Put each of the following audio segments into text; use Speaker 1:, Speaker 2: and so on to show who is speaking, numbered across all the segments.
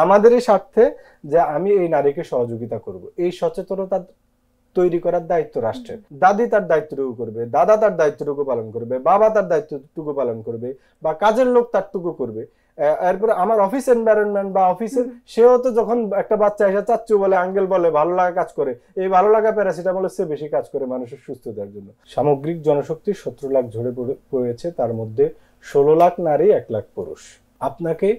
Speaker 1: আমাদেরই স্বার্থে যে আমি এই নারীকে সহযোগিতা করব, এই সচেতনতা তৈরি করার দায়িত্ব রাষ্ট্রের। দাদি তার দায়িত্বটুকু করবে, দাদা তার দায়িত্বটুকু পালন করবে, বাবা তার দায়িত্বটুকু পালন করবে, বা কাজের লোক তারটুকু করবে। এরপরে আমার অফিস এনভায়রনমেন্ট বা অফিসের, সেও তো যখন একটা বাচ্চা এসে চাচ্চু বলে, আঙ্কেল বলে, ভালো লাগা কাজ করে, এই ভালো লাগা প্যারাসিটামলের চেয়ে বেশি কাজ করে মানুষের সুস্থতার জন্য। সামগ্রিক জনশক্তি 17 লাখ ঝরে পড়েছে, তার মধ্যে 16 লাখ নারী, 1 লাখ পুরুষ। আপনাকে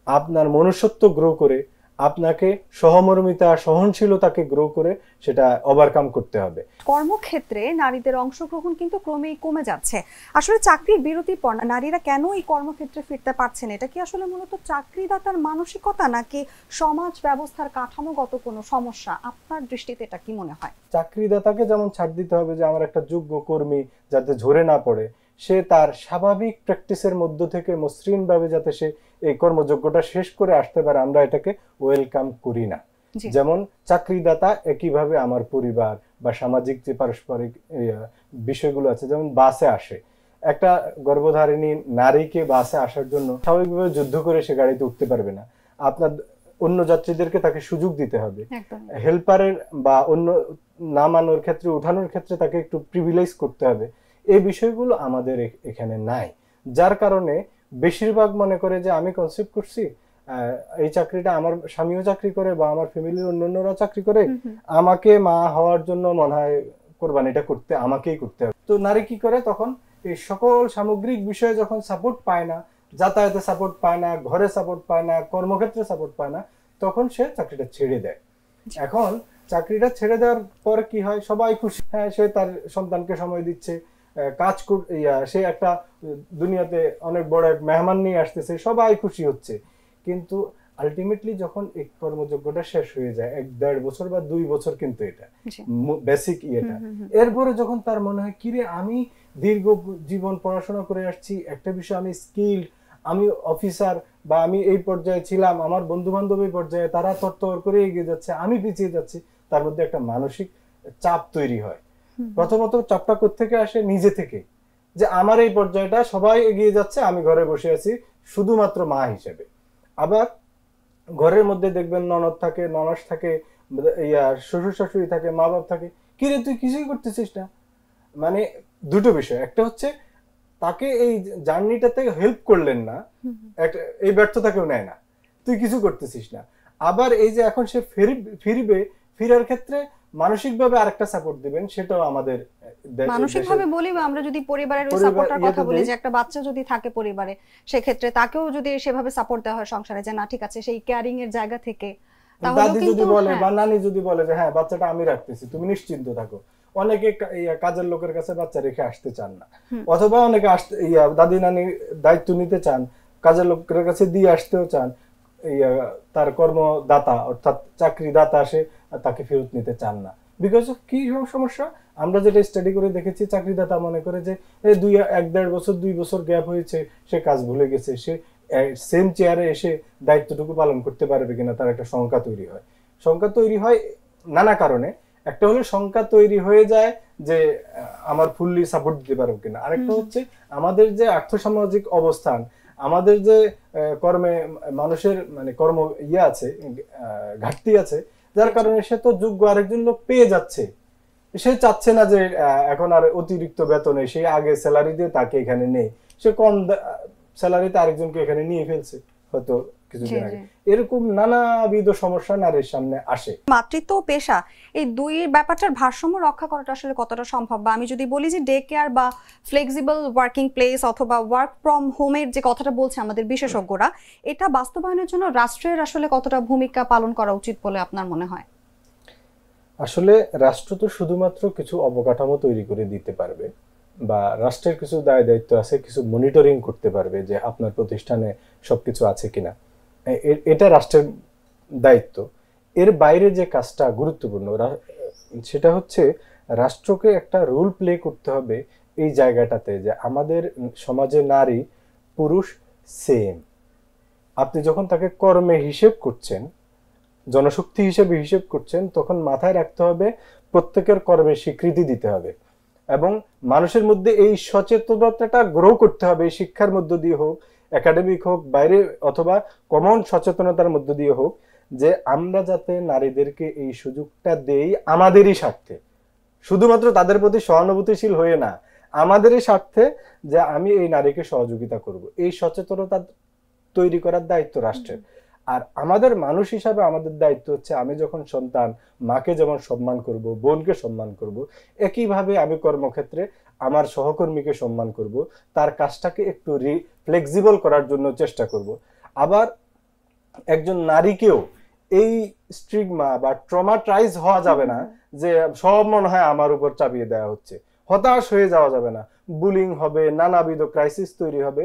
Speaker 1: আপনার মনুষ্যত্ব গ্রো করে, আপনাকে সহমর্মিতা সহনশীলতাকে গ্রো করে সেটা ওভারকাম করতে হবে।
Speaker 2: কর্মক্ষেত্রে নারীদের অংশগ্রহণ কিন্তু ক্রমেই কমে যাচ্ছে। আসলে চাকরির বিরতির পর নারীরা কেন এই কর্মক্ষেত্রে ফিরতে পারছেন? এটা কি আসলে মূলত চাকরিদাতার মানসিকতা, নাকি সমাজ ব্যবস্থার কাঠামোগত কোনো সমস্যা? আপনার দৃষ্টিতে এটা কি মনে হয়?
Speaker 1: চাকরিদাতাকে যেমন ছাড় দিতে হবে যে আমার একটা যোগ্য কর্মী যাতে ঝরে না পড়ে, সে তার স্বাভাবিক প্র্যাকটিসের মধ্য থেকে মসৃণভাবে যাতে সে এই কর্মযোগ্যটা শেষ করে আসতে পারে, আমরা এটাকে ওয়েলকাম করি না। যেমন চাকরিদাতা একইভাবে আমার পরিবার বা সামাজিক যে পারস্পরিক বিষয়গুলো আছে, যেমন বাসে আসে, একটা গর্ভধারিণী নারীকে বাসে আসার জন্য স্বাভাবিকভাবে যুদ্ধ করে সে গাড়িতে উঠতে পারবে না। আপনার অন্য যাত্রীদেরকে তাকে সুযোগ দিতে হবে। হেল্পারের বা অন্য নামানোর ক্ষেত্রে, উঠানোর ক্ষেত্রে তাকে একটু প্রিভিলেজ করতে হবে। এই বিষয়গুলো আমাদের এখানে নাই, যার কারণে বেশিরভাগ মনে করে যে আমি কনসেপ্ট করছি এই চাকরিটা, আমার স্বামীও চাকরি করে বা আমার ফ্যামিলির অন্যান্যরা চাকরি করে, আমাকে মা হওয়ার জন্য মনে হয় কোরবানিটা করতে আমাকেই করতে হবে। তো নারী কি করে তখন, এই সকল সামগ্রিক বিষয়ে যখন সাপোর্ট পায় না, যাতায়াতে সাপোর্ট পায় না, ঘরে সাপোর্ট পায় না, কর্মক্ষেত্রে সাপোর্ট পায় না, তখন সে চাকরিটা ছেড়ে দেয়। এখন চাকরিটা ছেড়ে দেওয়ার পর কি হয়, সবাই খুশি, হ্যাঁ সে তার সন্তানকে সময় দিচ্ছে, কাজ সে একটা দুনিয়াতে অনেক বড় এক মেহমান নিয়ে আসতেছে, সবাই খুশি হচ্ছে। কিন্তু আলটিমেটলি যখন এই কর্মযোগ্যটা শেষ হয়ে যায়, 1-1.5 বছর বা 2 বছর, কিন্তু এটা বেসিক ইয়েটা, এরপরে যখন তার মনে হয় কিরে আমি দীর্ঘ জীবন পড়াশোনা করে আসছি, একটা বিষয় আমি স্কিল্ড, আমি অফিসার বা আমি এই পর্যায়ে ছিলাম, আমার বন্ধু বান্ধব এই পর্যায়ে, তারা তরতর করে এগিয়ে যাচ্ছে, আমি পিছিয়ে যাচ্ছি, তার মধ্যে একটা মানসিক চাপ তৈরি হয়। প্রথমত চাপটা কোত্থেকে আসে? নিজে থেকে, যে আমার এই পর্যায়টা সবাই এগিয়ে যাচ্ছে, আমি ঘরে বসে আছি শুধুমাত্র মা হিসেবে। আবার ঘরের মধ্যে দেখবেন ননদ থাকে, ননস থাকে, শ্বশুর শাশুড়ি থাকে, মা বাপ থাকে, কিরে তুই কিছুই করতেছিস না। মানে দুটো বিষয়, একটা হচ্ছে তাকে এই জার্নিটাতে হেল্প করলেন না, এই ব্যর্থতা কেউ নেয় না, তুই কিছু করতেছিস না। আবার এই যে এখন সে ফিরবে, ফিরার ক্ষেত্রে মানসিকভাবে আরেকটা সাপোর্ট দিবেন, সেটাও আমাদের
Speaker 2: মানসিকভাবে বলি, বা আমরা যদি পরিবারের সাপোর্টের কথা বলি, যে একটা বাচ্চা যদি থাকে পরিবারে, সেক্ষেত্রে তাকেও যদি সেভাবে সাপোর্ট দেওয়া হয় সংসারে, যে না ঠিক আছে, সেই কেয়ারিং এর জায়গা থেকে,
Speaker 1: দাদি যদি বলে বা নানি যদি বলে যে হ্যাঁ বাচ্চাটা আমি রাখতেছি, তুমি নিশ্চিন্ত থাকো, অনেকে কাজের লোকের কাছে বাচ্চা রেখে আসতে চান না, অথবা অনেকে দাদি নানি দায়িত্ব নিতে চান, কাজের লোকের কাছে দিয়ে আসতেও চান, তার কর্মদাতা অর্থাৎ চাকরিদাতা আসে তাকে ফেরত নিতে চান না। বিকজ অফ কি সমস্যা, আমরা যেটা স্টাডি করে দেখেছি, চাকরিদাতা মনে করে যে 1-1.5 বছর 2 বছর গ্যাপ হয়েছে, সে কাজ ভুলে গেছে, সে সেম চেয়ারে এসে দায়িত্বটুকু পালন করতে পারবে কিনা, তার একটা শঙ্কা তৈরি হয়। শঙ্কা তৈরি হয় নানা কারণে। একটা হলো শঙ্কা তৈরি হয়ে যায় যে আমার ফুললি সাপোর্ট দিতে পারবো কিনা, আরেকটা হচ্ছে আমাদের যে আর্থসামাজিক অবস্থান, আমাদের যে কর্মে মানুষের মানে কর্ম আছে, ঘাটতি আছে, যার কারণে সে তো যোগ্য আরেকজন লোক পেয়ে যাচ্ছে, সে চাচ্ছে না যে এখন আর অতিরিক্ত বেতনে সে আগে স্যালারি দিয়ে তাকে এখানে নেই, সে কম স্যালারিতে আরেকজনকে এখানে নিয়ে ফেলছে হয়তো কিছুদিন আগে। এরকম নানাবিধ সমস্যা নারীর সামনে আসে।
Speaker 2: মাতৃত্ব ও পেশা, এই দুই ব্যাপারটার ভারসাম্য রক্ষা করাটা আসলে কতটা সম্ভব? বা আমি যদি বলি যে ডে কেয়ার বা ফ্লেক্সিবল ওয়ার্কিং প্লেস অথবা ওয়ার্ক ফ্রম হোমের যে কথাটা বলছে আমাদের বিশেষজ্ঞরা, এটা বাস্তবায়নের জন্য রাষ্ট্রের আসলে কতটা ভূমিকা পালন করা উচিত বলে আপনার মনে হয়?
Speaker 1: আসলে রাষ্ট্র তো শুধুমাত্র কিছু অবকাঠামো তৈরি করে দিতে পারবে, বা রাষ্ট্রের কিছু দায় দায়িত্ব আছে, কিছু মনিটরিং করতে পারবে যে আপনার প্রতিষ্ঠানে সবকিছু আছে কিনা, এটা রাষ্ট্রের দায়িত্ব। এর বাইরে যে কাজটা গুরুত্বপূর্ণ সেটা হচ্ছে রাষ্ট্রকে একটা রোল প্লে করতে হবে এই জায়গাটাতে, যে আমাদের সমাজে নারী পুরুষ সেম। আপনি যখন তাকে কর্মে হিসেব করছেন, জনশক্তি হিসেবে হিসেব করছেন, তখন মাথায় রাখতে হবে প্রত্যেকের কর্মে স্বীকৃতি দিতে হবে, এবং মানুষের মধ্যে এই সচেতনতাটা গ্রো করতে হবে, শিক্ষার মধ্য দিয়ে হোক, একাডেমিক হোক, বাইরে অথবা কমন সচেতনতার মধ্য দিয়ে হোক, যে আমরা যাতে নারীদেরকে এই সুযোগটা দেই আমাদেরই স্বার্থে, শুধুমাত্র তাদের প্রতি সহানুভূতিশীল হয়ে না, আমাদেরই স্বার্থে, যে আমি এই নারীকে সহযোগিতা করব। এই সচেতনতা তৈরি করার দায়িত্ব রাষ্ট্রের। আর আমাদের মানুষ হিসাবে আমাদের দায়িত্ব হচ্ছে, আমি যখন সন্তান, মাকে যেমন সম্মান করব, বোনকে সম্মান করব, একইভাবে আমি কর্মক্ষেত্রে আমার সহকর্মীকে সম্মান করব, তার কাজটাকে একটু ফ্লেক্সিবল করার জন্য চেষ্টা করব। আবার একজন নারীকেও এই স্টিগমা বা ট্রমাটাইজ হওয়া যাবে না যে সব মনে হয় আমার উপর চাপিয়ে দেওয়া হচ্ছে, হতাশ হয়ে যাওয়া যাবে না, বুলিং হবে, নানাবিধ ক্রাইসিস তৈরি হবে।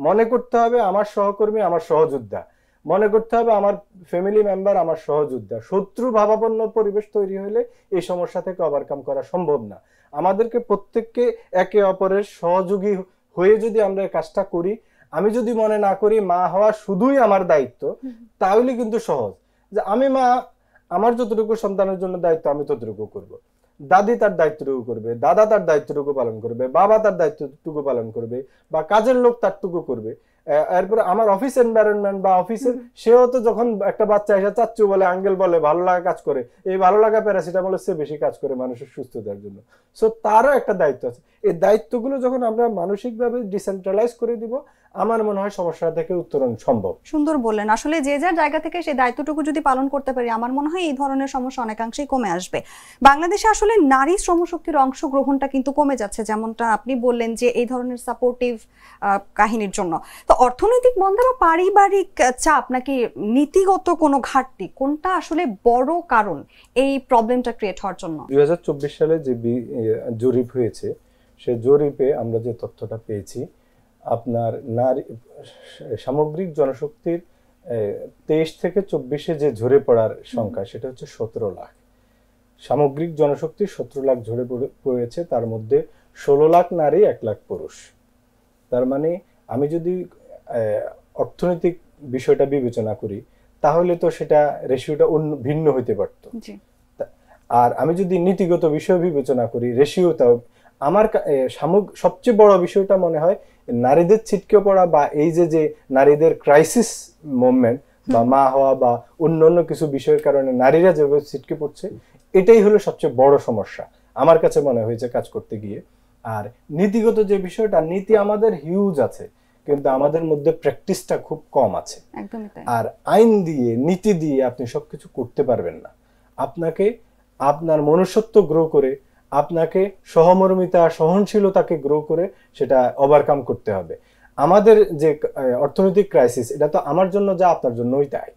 Speaker 1: মনে করতে হবে আমার সহকর্মী আমার সহযোদ্ধা, মনে করতে হবে আমার ফ্যামিলি মেম্বার আমার সহযোদ্ধা। শত্রু ভাবাপন্ন পরিবেশ তৈরি হলে এই সমস্যা থেকে ওভারকাম করা সম্ভব না। আমাদেরকে প্রত্যেককে একে অপরের সহযোগী হয়ে যদি আমরা এই কাজটা করি, আমি যদি মনে না করি মা হওয়া শুধুই আমার দায়িত্ব, তাহলে কিন্তু সহজ, যে আমি মা, আমার যতটুকু সন্তানের জন্য দায়িত্ব আমি ততটুকু করব, দাদি তার দায়িত্বটুকু করবে, দাদা তার দায়িত্বটুকু পালন করবে, বাবা তার দায়িত্বটুকু পালন করবে, বা কাজের লোক তারটুকু করবে। এরপরে আমার অফিস এনভায়রনমেন্ট বা অফিসের, সেও তো যখন একটা বাচ্চা এসে চাচ্চু বলে, আঙ্কেল বলে, ভালো লাগা কাজ করে, এই ভালো লাগা প্যারাসিটামলের চেয়ে বেশি কাজ করে মানুষের সুস্থতার জন্য। সো তারও একটা দায়িত্ব আছে। এই দায়িত্বগুলো যখন আমরা মানসিকভাবে ডিসেন্ট্রালাইজ করে দিব, আমার মনে হয় সমস্যা থেকে উত্তরণ সম্ভব।
Speaker 2: সুন্দর বললেন। আসলে যে যার জায়গা থেকে সেই দায়িত্বটুকু যদি পালন করতে পারি, আমার মনে হয় এই ধরনের সমস্যা অনেকাংশেই কমে আসবে। বাংলাদেশে আসলে নারী শ্রমশক্তির অংশগ্রহণটা কিন্তু কমে যাচ্ছে, যেমনটা আপনি বললেন যে এই ধরনের সাপোর্টিভ কাহিনীর জন্য। তো অর্থনৈতিক মন্দা বা পারিবারিক চাপ নাকি নীতিগত কোনো ঘাটতি, কোনটা আসলে বড় কারণ এই প্রবলেমটা ক্রিয়েট হওয়ার জন্য?
Speaker 1: 2024 সালে যে জরিপ হয়েছে, সে জরিপে আমরা যে তথ্যটা পেয়েছি, আপনার নারী সামগ্রিক জনশক্তির 23 থেকে 24-এ যে ঝরে পড়ার সংখ্যা, সেটা হচ্ছে 17 লাখ। সামগ্রিক জনশক্তি 17 লাখ ঝরে পড়েছে, তার মধ্যে 16 লাখ নারী, 1 লাখ পুরুষ। তার মানে আমি যদি অর্থনৈতিক বিষয়টা বিবেচনা করি, তাহলে তো সেটা রেশিওটা ভিন্ন হইতে পারত। আর আমি যদি নীতিগত বিষয় বিবেচনা করি, রেশিওটাও আমার সবচেয়ে বড় বিষয়টা মনে হয় নারীদের ছিটকে পড়া, বা এই যে নারীদের ক্রাইসিস মুভমেন্ট বা মা হওয়া বা অন্যান্য কিছু বিষয়ের কারণে নারীরা যেভাবে ছিটকে পড়ছে, এটাই হলো সবচেয়ে বড় সমস্যা আমার কাছে মনে হয়েছে কাজ করতে গিয়ে। আর নীতিগত যে বিষয়টা, নীতি আমাদের হিউজ আছে, কিন্তু আমাদের মধ্যে প্র্যাকটিসটা খুব কম আছে। আর আইন দিয়ে, নীতি দিয়ে আপনি সবকিছু করতে পারবেন না। আপনাকে আপনার মনুষ্যত্ব গ্রো করে, আপনাকে সহমর্মিতা, সহনশীলতাকে গ্রো করে সেটা ওভারকাম করতে হবে। আমাদের যে অর্থনৈতিক ক্রাইসিস, এটা তো আমার জন্য যা আপনার জন্যই তাই।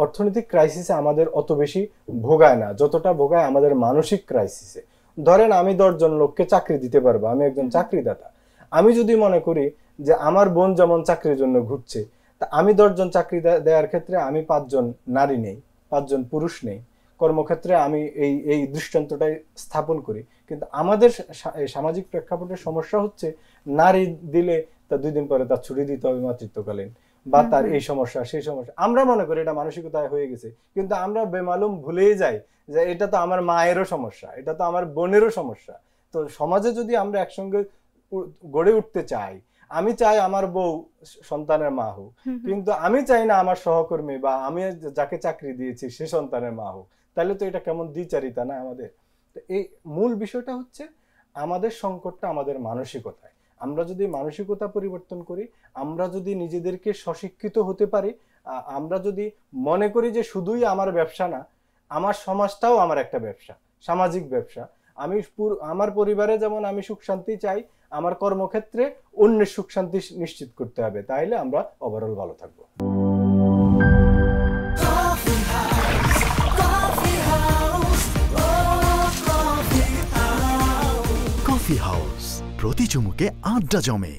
Speaker 1: অর্থনৈতিক ক্রাইসিসে আমাদের অত বেশি ভোগায় না যতটা ভোগায় আমাদের মানসিক ক্রাইসিসে। ধরেন আমি 10 জন লোককে চাকরি দিতে পারবো, আমি একজন চাকরিদাতা। আমি যদি মনে করি যে আমার বোন যেমন চাকরির জন্য ঘুরছে, তা আমি 10 জন চাকরি দেওয়ার ক্ষেত্রে আমি 5 জন নারী নেই, 5 জন পুরুষ নেই, কর্মক্ষেত্রে আমি এই দৃষ্টান্তটাই স্থাপন করি। কিন্তু আমাদের সামাজিক প্রেক্ষাপটের সমস্যা হচ্ছে, নারী দিলে তার 2 দিন পরে তার ছুটি দিতে হবে মাতৃত্বকালীন, বা তার এই সমস্যা সেই সমস্যা। আমরা মনে করি এটা মানসিকতায় হয়ে গেছে, কিন্তু আমরা বেমালুম ভুলেই যাই যে এটা তো আমার মায়েরও সমস্যা, এটা তো আমার বোনেরও সমস্যা। তো সমাজে যদি আমরা একসঙ্গে গড়ে উঠতে চাই, আমি চাই আমার বউ সন্তানের মা হোক, কিন্তু আমি চাই না আমার সহকর্মী বা আমি যাকে চাকরি দিয়েছি সে সন্তানের মা হোক, তাহলে তো এটা কেমন দ্বিচারিতা না আমাদের? তো এই মূল বিষয়টা হচ্ছে আমাদের সংকটটা আমাদের মানসিকতায়। আমরা যদি মানসিকতা পরিবর্তন করি, আমরা যদি নিজেদেরকে স্বশিক্ষিত হতে পারি, আমরা যদি মনে করি যে শুধুই আমার ব্যবসা না, আমার সমাজটাও আমার একটা ব্যবসা, সামাজিক ব্যবসা। আমি আমার পরিবারে যেমন আমি সুখ শান্তি চাই, আমার কর্মক্ষেত্রে অন্যের সুখ শান্তি নিশ্চিত করতে হবে, তাইলে আমরা ওভারঅল ভালো থাকবো।
Speaker 3: কফি হাউস, প্রতি চুমুকে আড্ডা জমে।